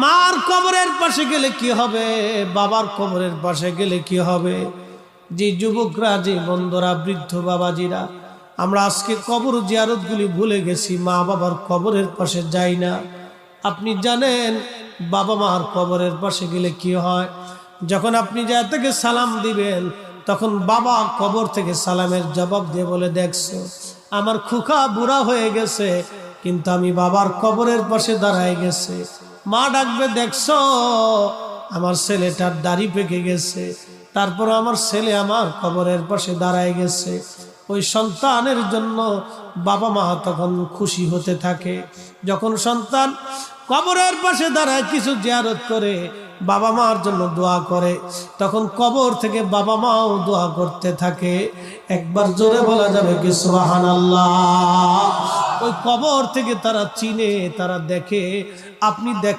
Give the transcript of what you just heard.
মার কবরের পাশে গেলে কি হবে, বাবার কবরের পাশে গেলে কি হবে? যে যুবকরা, যে বন্ধুরা, বৃদ্ধ বাবাজিরা, আমরা আজকে কবর জিয়ারতগুলি ভুলে গেছি, মা বাবার কবরের পাশে যাই না। আপনি জানেন বাবা মার কবরের পাশে গেলে কি হয়? যখন আপনি যা থেকে সালাম দিবেন, তখন বাবা কবর থেকে সালামের জবাব দিয়ে বলে, দেখছো আমার খুকা বুড়া হয়ে গেছে, কিন্তু আমি বাবার কবরের পাশে দাঁড়ায় গেছে। মা ডাকবে, দেখছো আমার ছেলেটার দাড়ি পেকে গেছে, তারপর আমার ছেলে আমার কবরের পাশে দাঁড়ায় গেছে। ওই সন্তানের জন্য বাবা মা তখন খুশি হতে থাকে। যখন সন্তান কবরের পাশে দাঁড়ায় কিছু জিয়ারত করে, বাবা মার জন্য দোয়া করে, তখন কবর থেকে বাবা মাও দোয়া করতে থাকে। একবার জোরে বলা যাবে কি সুবহানাল্লাহ? ওই কবর থেকে তারা চিনে, তারা দেখে, আপনি দেখেন